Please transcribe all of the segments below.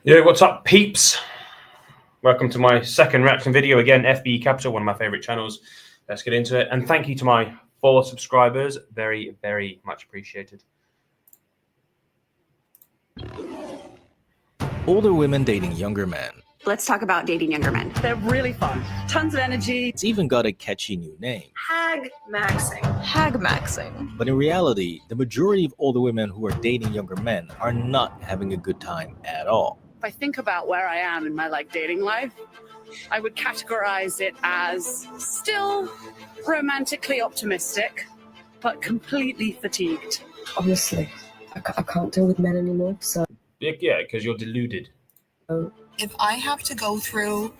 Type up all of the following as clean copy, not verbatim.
Yo, what's up, peeps? Welcome to my second reaction video. Again, FBE Capital, one of my favorite channels. Let's get into it. And thank you to my 4 subscribers. Very, very much appreciated. Older women dating younger men. Let's talk about dating younger men. They're really fun. Tons of energy. It's even got a catchy new name. Hag maxing. Hag maxing. But in reality, the majority of older women who are dating younger men are not having a good time at all. If I think about where I am in my dating life, I would categorize it as still romantically optimistic, but completely fatigued. Honestly, I can't deal with men anymore, so... Yeah, because you're deluded. If I have to go through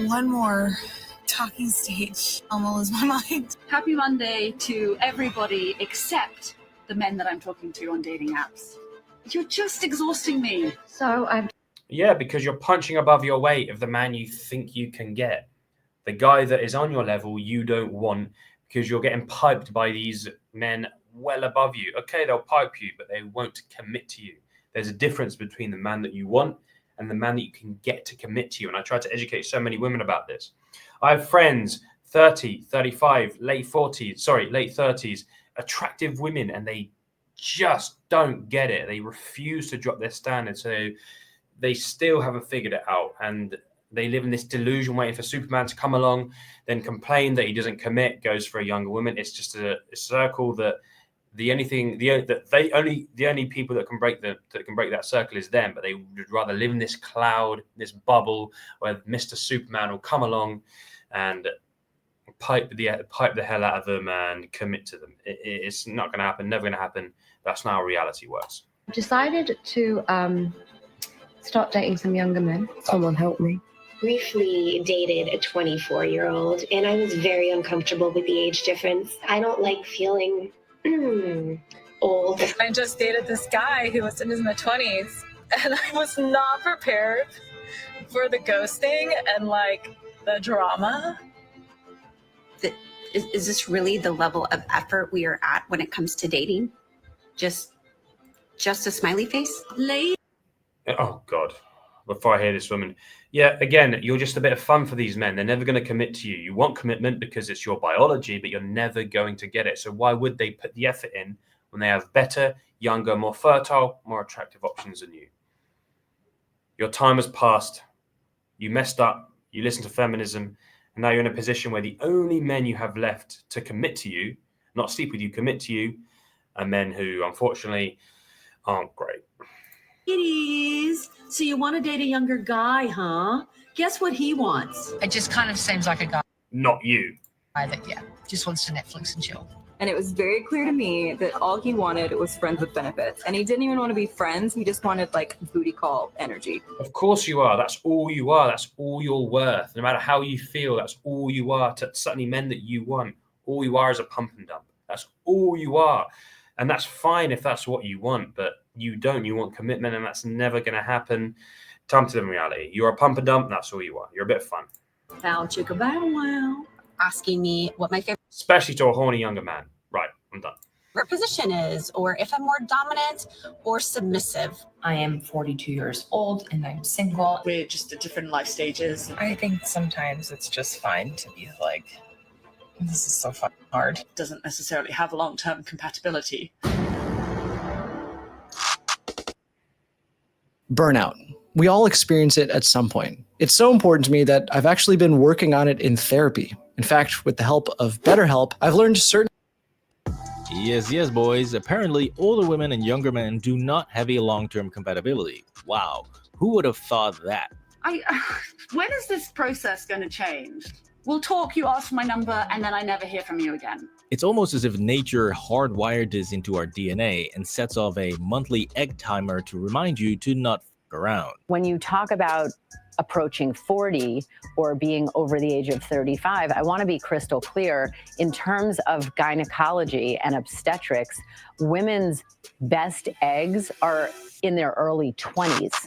one more talking stage, I'll lose my mind. Happy Monday to everybody except the men that I'm talking to on dating apps. You're just exhausting me. So I'm... Yeah, because you're punching above your weight of the man you think you can get. The guy that is on your level you don't want because you're getting piped by these men well above you. Okay, they'll pipe you, but they won't commit to you. There's a difference between the man that you want and the man that you can get to commit to you. And I try to educate so many women about this. I have friends, 30, 35, late 30s, attractive women, and they just don't get it. They refuse to drop their standards. So they still haven't figured it out. And they live in this delusion waiting for Superman to come along, then complain that he doesn't commit, goes for a younger woman. It's just a circle that the only people that can break that circle is them, but they would rather live in this cloud, this bubble where Mr. Superman will come along and pipe the hell out of them and commit to them. It's not going to happen, never going to happen. That's not how reality works. I've decided to start dating some younger men. Someone help me. Briefly dated a 24-year-old, and I was very uncomfortable with the age difference. I don't like feeling old. I just dated this guy who was in his mid-20s, and I was not prepared for the ghosting and the drama. Is this really the level of effort we are at when it comes to dating? Just a smiley face? Oh, God. Before I hear this woman. Yeah, again, you're just a bit of fun for these men. They're never going to commit to you. You want commitment because it's your biology, but you're never going to get it. So why would they put the effort in when they have better, younger, more fertile, more attractive options than you? Your time has passed. You messed up. You listened to feminism. And now you're in a position where the only men you have left to commit to you, not sleep with you, commit to you, are men who, unfortunately, aren't great. Ladies, so you want to date a younger guy, huh? Guess what he wants? It just kind of seems like a guy Not you. that, just wants to Netflix and chill. And it was very clear to me that all he wanted was friends with benefits. And he didn't even want to be friends. He just wanted booty call energy. Of course you are. That's all you are. That's all you're worth. No matter how you feel, that's all you are to certainly men that you want. All you are is a pump and dump. That's all you are. And that's fine if that's what you want, but you don't. You want commitment, and that's never going to happen. Time to live in reality. You're a pump and dump, and that's all you are. You're a bit of fun. Bow chicka bow wow. Asking me what my favorite Especially to a horny younger man. Right, I'm done. position is, or if I'm more dominant or submissive. I am 42 years old and I'm single. We're just at different life stages. I think sometimes it's just fine to be this is so fucking hard. Doesn't necessarily have long-term compatibility. Burnout. We all experience it at some point. It's so important to me that I've actually been working on it in therapy. In fact, with the help of BetterHelp, I've learned certain... Yes, boys. Apparently, older women and younger men do not have a long-term compatibility. Wow. Who would have thought that? When is this process going to change? We'll talk, you ask for my number, and then I never hear from you again. It's almost as if nature hardwired this into our DNA and sets off a monthly egg timer to remind you to not f around. When you talk about approaching 40 or being over the age of 35, I want to be crystal clear. In terms of gynecology and obstetrics, women's best eggs are in their early 20s.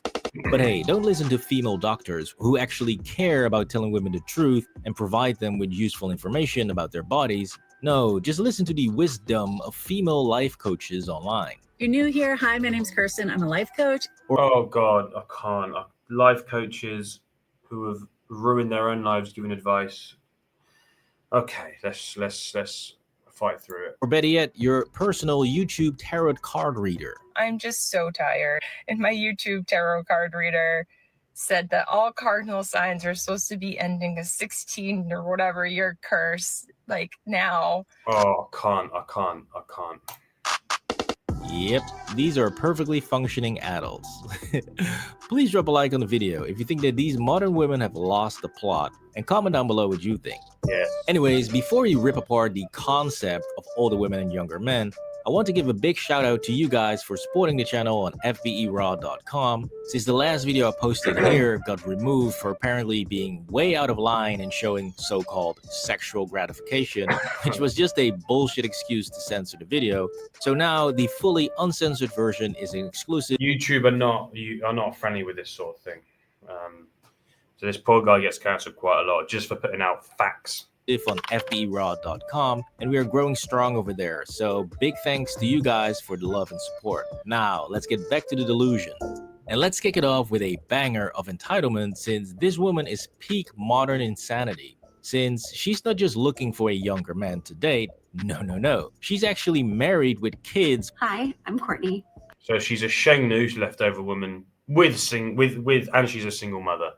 But hey, don't listen to female doctors who actually care about telling women the truth and provide them with useful information about their bodies. No, just listen to the wisdom of female life coaches online. You're new here. Hi, my name's Kirsten. I'm a life coach. Oh God, I can't. Life coaches who have ruined their own lives giving advice. Okay, let's fight through it. Or better yet, your personal YouTube tarot card reader. I'm just so tired. And my YouTube tarot card reader said that all cardinal signs are supposed to be ending a 16 or whatever year curse, like now. Oh, I can't. Yep, these are perfectly functioning adults. Please drop a like on the video if you think that these modern women have lost the plot, and comment down below what you think. Yes. Anyways, before you rip apart the concept of older women and younger men, I want to give a big shout out to you guys for supporting the channel on fberaw.com, since the last video I posted here got removed for apparently being way out of line and showing so-called sexual gratification, which was just a bullshit excuse to censor the video. So now the fully uncensored version is an exclusive. YouTube are not friendly with this sort of thing. So this poor guy gets cancelled quite a lot just for putting out facts. On fberaw.com, and we are growing strong over there, so big thanks to you guys for the love and support. Now let's get back to the delusion, and let's kick it off with a banger of entitlement, since this woman is peak modern insanity, since she's not just looking for a younger man to date. No, she's actually married with kids. Hi, I'm Courtney. So she's a Sheng Nu's leftover woman and she's a single mother.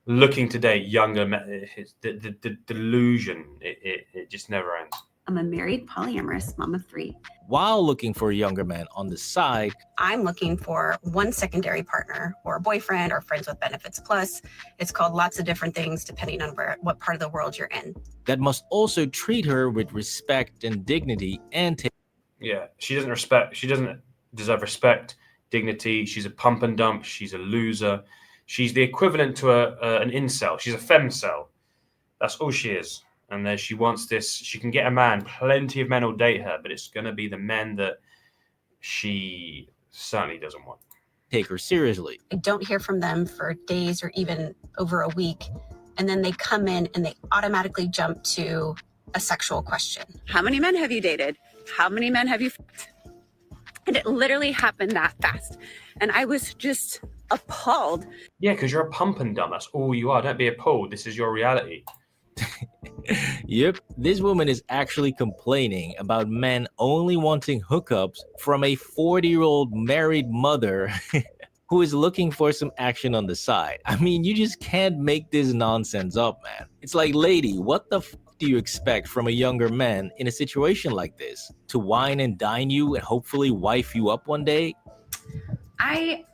Looking to date younger men, the delusion, it just never ends. I'm a married polyamorous mom of 3. While looking for a younger man on the side, I'm looking for one secondary partner or a boyfriend or friends with benefits plus. It's called lots of different things depending on what part of the world you're in. That must also treat her with respect and dignity and take. Yeah, she doesn't deserve respect, dignity. She's a pump and dump. She's a loser. She's the equivalent to an incel. She's a femcel. That's all she is. And then she wants this. She can get a man. Plenty of men will date her, but it's going to be the men that she certainly doesn't want. Take her seriously. I don't hear from them for days or even over a week. And then they come in and they automatically jump to a sexual question. How many men have you dated? How many men have you fucked? And it literally happened that fast. And I was just appalled. Yeah, because you're a pump and dump. That's all you are. Don't be appalled. This is your reality. Yep, this woman is actually complaining about men only wanting hookups from a 40-year-old married mother who is looking for some action on the side. I mean, you just can't make this nonsense up, man. It's like, lady, what the f do you expect from a younger man in a situation like this? To wine and dine you and hopefully wife you up one day?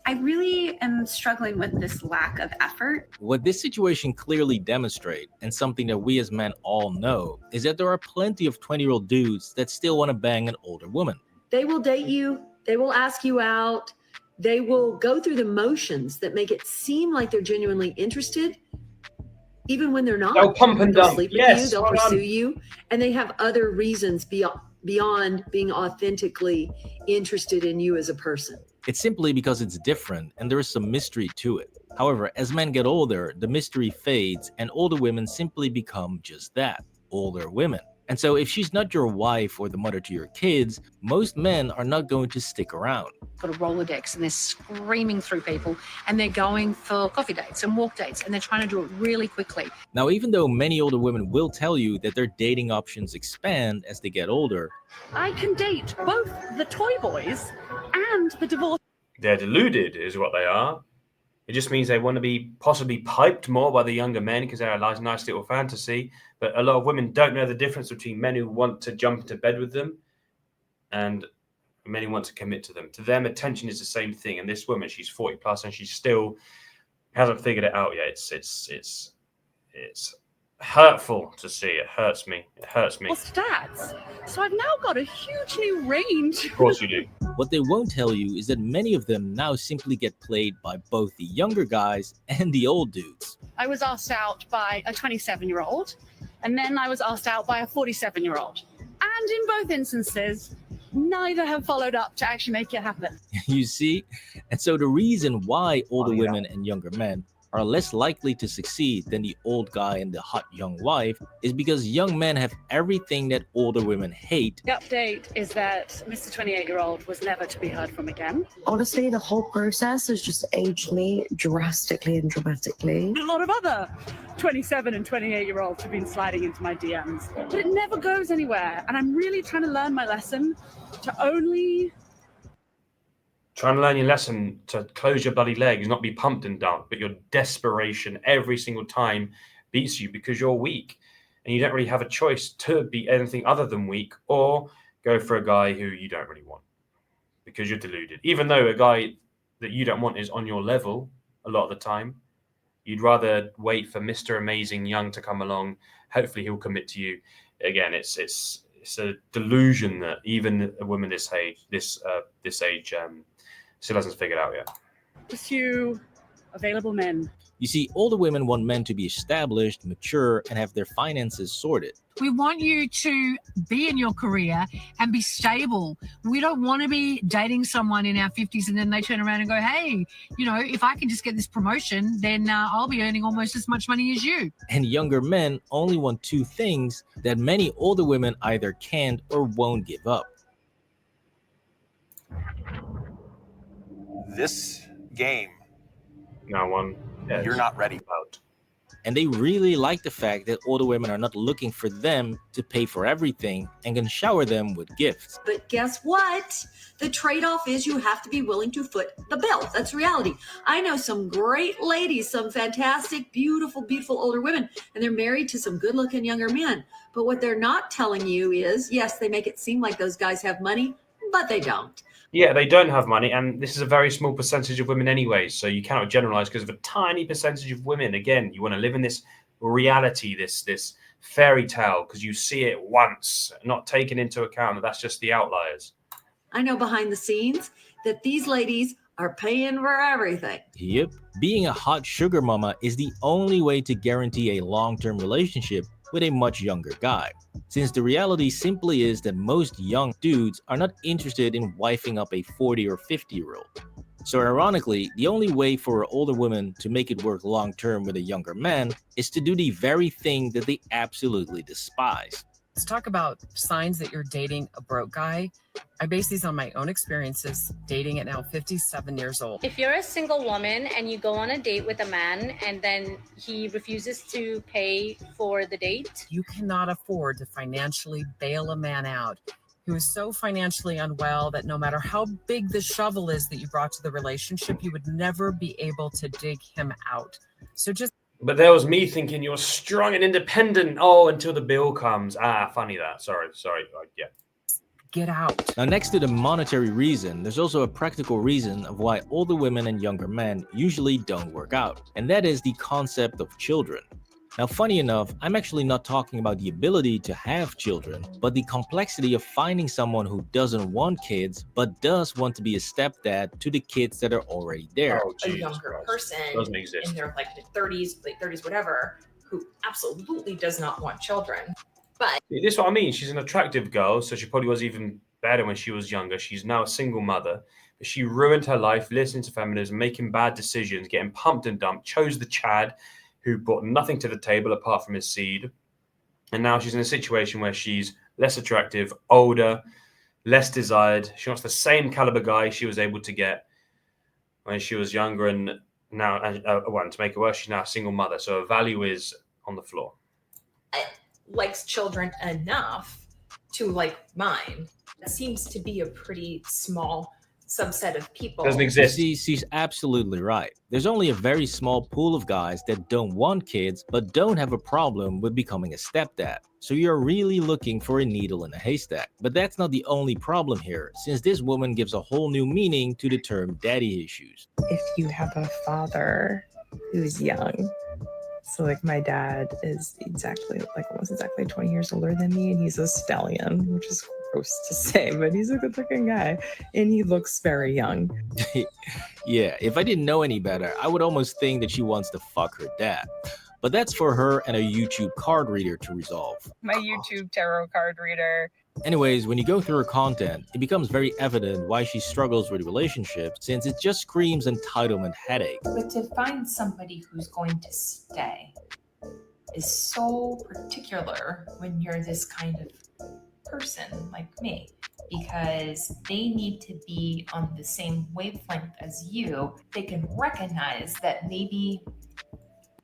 I really am struggling with this lack of effort. What this situation clearly demonstrates, and something that we as men all know, is that there are plenty of 20-year-old dudes that still want to bang an older woman. They will date you. They will ask you out. They will go through the motions that make it seem like they're genuinely interested, even when they're not. They'll pump and They'll dump. sleep with Yes, you. They'll well pursue done. you. And they have other reasons beyond being authentically interested in you as a person. It's simply because it's different and there is some mystery to it. However, as men get older, the mystery fades and older women simply become just that, older women. And so if she's not your wife or the mother to your kids, most men are not going to stick around. Got a Rolodex and they're screaming through people and they're going for coffee dates and walk dates and they're trying to do it really quickly. Now, even though many older women will tell you that their dating options expand as they get older, I can date both the toy boys and the divorce. They're deluded is what they are. It just means they want to be possibly piped more by the younger men because they're a nice little fantasy. But a lot of women don't know the difference between men who want to jump into bed with them and men who want to commit to them. To them, attention is the same thing. And this woman, she's 40 plus and she still hasn't figured it out yet. It's hurtful to see. It hurts me. It hurts me. Stats. So I've now got a huge new range. Of course you do. what they won't tell you is that many of them now simply get played by both the younger guys and the old dudes. I was asked out by a 27-year-old, and then I was asked out by a 47-year-old. And in both instances, neither have followed up to actually make it happen. You see? And so the reason why older women and younger men are less likely to succeed than the old guy and the hot young wife is because young men have everything that older women hate. The update is that Mr. 28-year-old was never to be heard from again. Honestly, the whole process has just aged me drastically and dramatically. A lot of other 27 and 28-year-olds have been sliding into my DMs, but it never goes anywhere. And I'm really trying to learn my lesson to only... Trying to learn your lesson to close your bloody legs, not be pumped and dumped, but your desperation every single time beats you because you're weak. And you don't really have a choice to be anything other than weak or go for a guy who you don't really want because you're deluded. Even though a guy that you don't want is on your level a lot of the time, you'd rather wait for Mr. Amazing Young to come along. Hopefully he'll commit to you. Again, it's a delusion that even a woman this age still hasn't figured out yet. Pursue available men. You see, older women want men to be established, mature, and have their finances sorted. We want you to be in your career and be stable. We don't want to be dating someone in our 50s and then they turn around and go, hey, if I can just get this promotion, then I'll be earning almost as much money as you. And younger men only want two things that many older women either can't or won't give up. This game, no one, you're not ready about. And they really like the fact that older women are not looking for them to pay for everything and can shower them with gifts. But guess what? The trade-off is you have to be willing to foot the bill. That's reality. I know some great ladies, some fantastic, beautiful, beautiful older women, and they're married to some good-looking younger men. But what they're not telling you is, yes, they make it seem like those guys have money, but they don't. Yeah, they don't have money, and this is a very small percentage of women anyway, so you cannot generalize because of a tiny percentage of women. Again, you want to live in this reality, this fairy tale, because you see it once, not taking into account that that's just the outliers. I know behind the scenes that these ladies are paying for everything. Yep, being a hot sugar mama is the only way to guarantee a long-term relationship with a much younger guy, since the reality simply is that most young dudes are not interested in wifing up a 40 or 50-year-old. So ironically, the only way for an older woman to make it work long-term with a younger man is to do the very thing that they absolutely despise. Let's talk about signs that you're dating a broke guy. I base these on my own experiences dating at now 57 years old. If you're a single woman and you go on a date with a man and then he refuses to pay for the date, you cannot afford to financially bail a man out who is so financially unwell that no matter how big the shovel is that you brought to the relationship, you would never be able to dig him out. So just... But there was me thinking you're strong and independent. Oh, until the bill comes. Funny that. Sorry. Yeah. Get out. Now, next to the monetary reason, there's also a practical reason of why older women and younger men usually don't work out, and that is the concept of children. Now, funny enough, I'm actually not talking about the ability to have children, but the complexity of finding someone who doesn't want kids, but does want to be a stepdad to the kids that are already there. A younger person in their mid-30s, late 30s, whatever, who absolutely does not want children. But this is what I mean. She's an attractive girl, so she probably was even better when she was younger. She's now a single mother. But she ruined her life, listening to feminism, making bad decisions, getting pumped and dumped, chose the Chad, who brought nothing to the table apart from his seed. And now she's in a situation where she's less attractive, older, less desired. She wants the same caliber guy she was able to get when she was younger. And now, to make it worse, she's now a single mother. So her value is on the floor. Likes children enough to like mine. That seems to be a pretty small subset of people. Doesn't exist. She's absolutely right. There's only a very small pool of guys that don't want kids but don't have a problem with becoming a stepdad. So you're really looking for a needle in a haystack. But that's not the only problem here, since this woman gives a whole new meaning to the term daddy issues. If you have a father who's young, so like my dad is almost exactly 20 years older than me, and he's a stallion, which is gross to say, but he's a good looking guy and he looks very young. Yeah, if I didn't know any better, I would almost think that she wants to fuck her dad. But that's for her and a YouTube card reader to resolve. My YouTube tarot card reader Anyways, when you go through her content, it becomes very evident why she struggles with relationships, since it just screams entitlement headache. But to find somebody who's going to stay is so particular when you're this kind of person like me, because they need to be on the same wavelength as you. They can recognize that maybe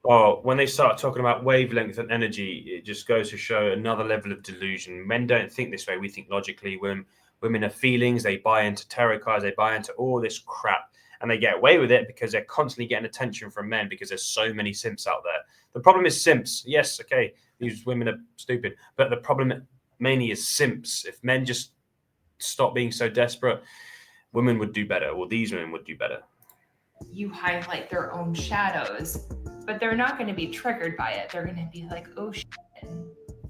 Oh, when they start talking about wavelength and energy, it just goes to show another level of delusion. Men don't think this way. We think logically. Women are feelings. They buy into tarot cards. They buy into all this crap. And they get away with it because they're constantly getting attention from men because there's so many simps out there. The problem is simps. Yes, okay, these women are stupid. But the problem mainly is simps. If men just stop being so desperate, women would do better, or these women would do better. you highlight their own shadows, but they're not going to be triggered by it. They're going to be like, oh shit,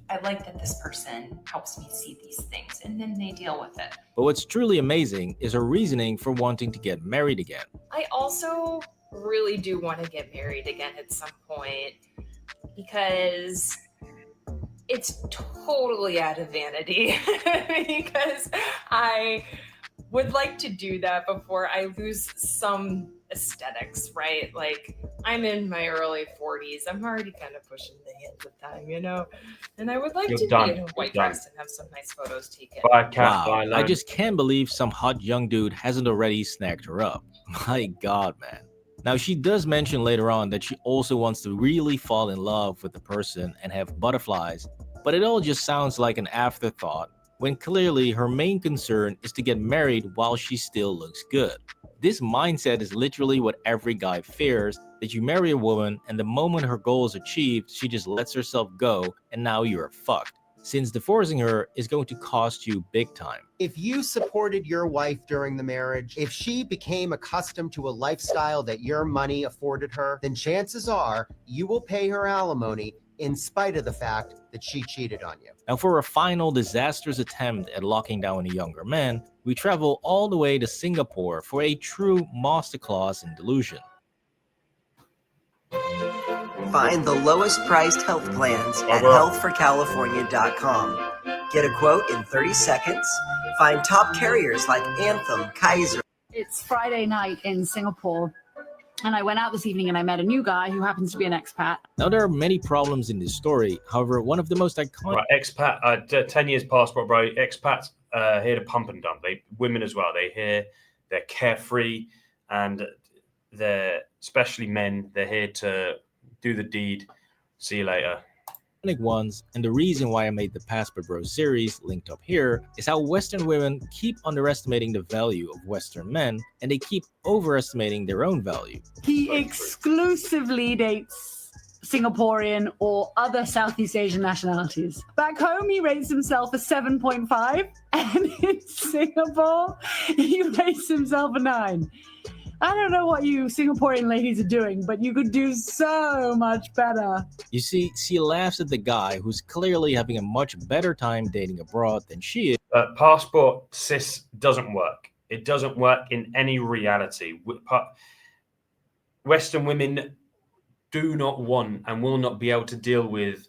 I like that this person helps me see these things, and then they deal with it. But what's truly amazing is her reasoning for wanting to get married again. I also really do want to get married again at some point, because it's totally out of vanity because I would like to do that before I lose some aesthetics, right? Like, I'm in my early 40s. I'm already kind of pushing the hands of time, you know? And I would like to be in a white dress and have some nice photos taken. Wow, I just can't believe some hot young dude hasn't already snagged her up. My God, man. Now, she does mention later on that she also wants to really fall in love with the person and have butterflies, but it all just sounds like an afterthought, when clearly her main concern is to get married while she still looks good. This mindset is literally what every guy fears, that you marry a woman and the moment her goal is achieved, she just lets herself go and now you're fucked, since divorcing her is going to cost you big time. If you supported your wife during the marriage, if she became accustomed to a lifestyle that your money afforded her, then chances are you will pay her alimony in spite of the fact that she cheated on you. Now, for a final disastrous attempt at locking down a younger man, we travel all the way to Singapore for a true masterclass in delusion. Find the lowest priced health plans at healthforcalifornia.com. Get a quote in 30 seconds. Find top carriers like Anthem, Kaiser. It's Friday night in Singapore, and I went out this evening and I met a new guy who happens to be an expat. Now, there are many problems in this story. However, one of the most iconic... Right, expat, 10 years passport, bro. Expats here to pump and dump. Women as well. They're carefree, and they're, especially men, they're here to do the deed. See you later. Ones, and the reason why I made the Passportbro series, linked up here, is how Western women keep underestimating the value of Western men, and they keep overestimating their own value. He exclusively dates Singaporean or other Southeast Asian nationalities. Back home, he rates himself a 7.5, and in Singapore, he rates himself a 9. I don't know what you Singaporean ladies are doing, but you could do so much better. You see, she laughs at the guy who's clearly having a much better time dating abroad than she is. Passport, sis, doesn't work. It doesn't work in any reality. Western women do not want and will not be able to deal with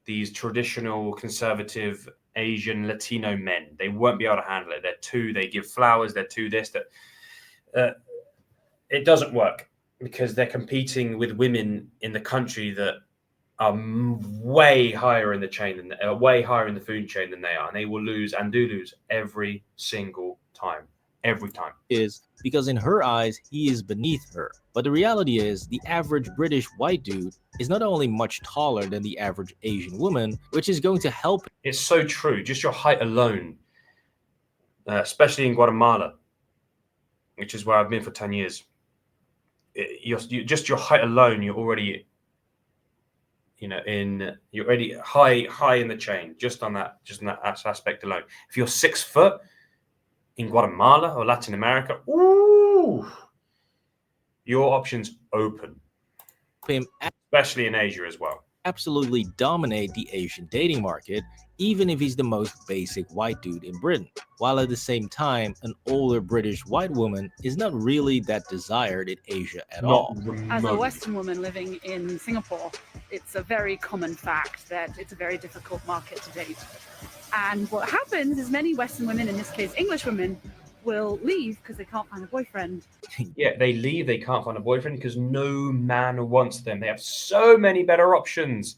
these traditional conservative Asian Latino men. They won't be able to handle it. They give flowers, they're too this, that. It doesn't work because they're competing with women in the country that are way higher in the chain way higher in the food chain than they are, and they will lose and do lose every single time. Every time. Is because in her eyes, he is beneath her. But the reality is, the average British white dude is not only much taller than the average Asian woman, which is going to help. It's so true. Just your height alone, especially in Guatemala, which is where I've been for 10 years. Just your height alone, you're already, you're already high in the chain, just in that aspect alone. If you're 6 foot in Guatemala or Latin America, ooh, your options open, especially in Asia as well. Absolutely dominate the Asian dating market, even if he's the most basic white dude in Britain, while at the same time an older British white woman is not really that desired in Asia at all. As a Western woman living in Singapore, it's a very common fact that it's a very difficult market to date. And what happens is many Western women, in this case English women, will leave because they can't find a boyfriend. Yeah, they leave. They can't find a boyfriend because no man wants them. They have so many better options.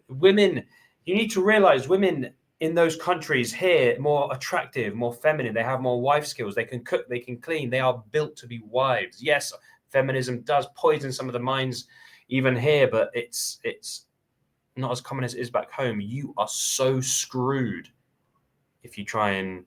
Women, you need to realize women in those countries here more attractive, more feminine. They have more wife skills. They can cook, they can clean. They are built to be wives. Yes, feminism does poison some of the minds even here, but it's not as common as it is back home. You are so screwed if you try and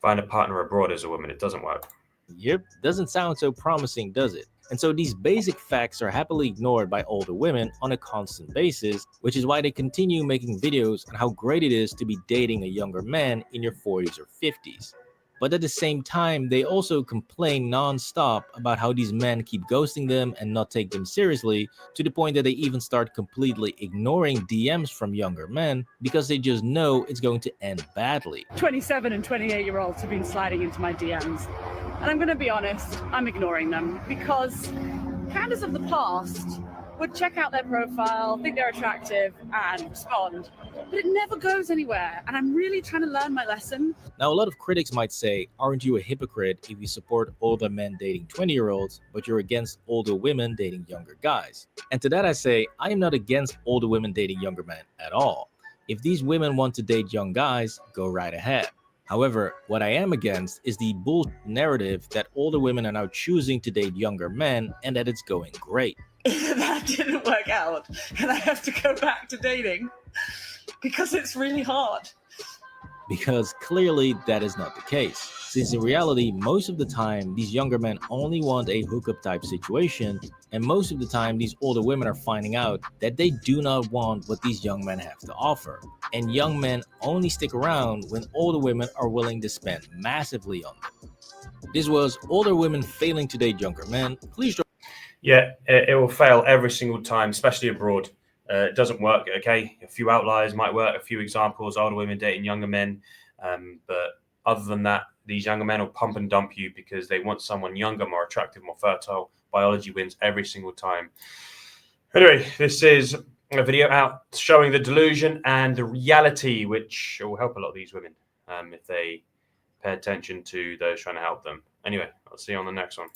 find a partner abroad as a woman. It doesn't work. Yep, doesn't sound so promising, does it? And so these basic facts are happily ignored by older women on a constant basis, which is why they continue making videos on how great it is to be dating a younger man in your 40s or 50s. But at the same time, they also complain non-stop about how these men keep ghosting them and not take them seriously, to the point that they even start completely ignoring DMs from younger men because they just know it's going to end badly. 27 and 28-year-olds have been sliding into my DMs. And I'm going to be honest, I'm ignoring them because Candace of the past would check out their profile, think they're attractive, and respond. But it never goes anywhere, and I'm really trying to learn my lesson. Now, a lot of critics might say, aren't you a hypocrite if you support older men dating 20-year-olds, but you're against older women dating younger guys? And to that I say, I am not against older women dating younger men at all. If these women want to date young guys, go right ahead. However, what I am against is the bullshit narrative that older women are now choosing to date younger men and that it's going great. That didn't work out, and I have to go back to dating because it's really hard. Because clearly that is not the case, since in reality, most of the time, these younger men only want a hookup type situation, and most of the time, these older women are finding out that they do not want what these young men have to offer. And young men only stick around when older women are willing to spend massively on them. This was older women failing to date younger men. Please drop. Yeah, it will fail every single time, especially abroad. It doesn't work, okay? A few outliers might work, a few examples, older women dating younger men. But other than that, these younger men will pump and dump you because they want someone younger, more attractive, more fertile. Biology wins every single time. Anyway, this is a video out showing the delusion and the reality, which will help a lot of these women if they pay attention to those trying to help them. Anyway, I'll see you on the next one.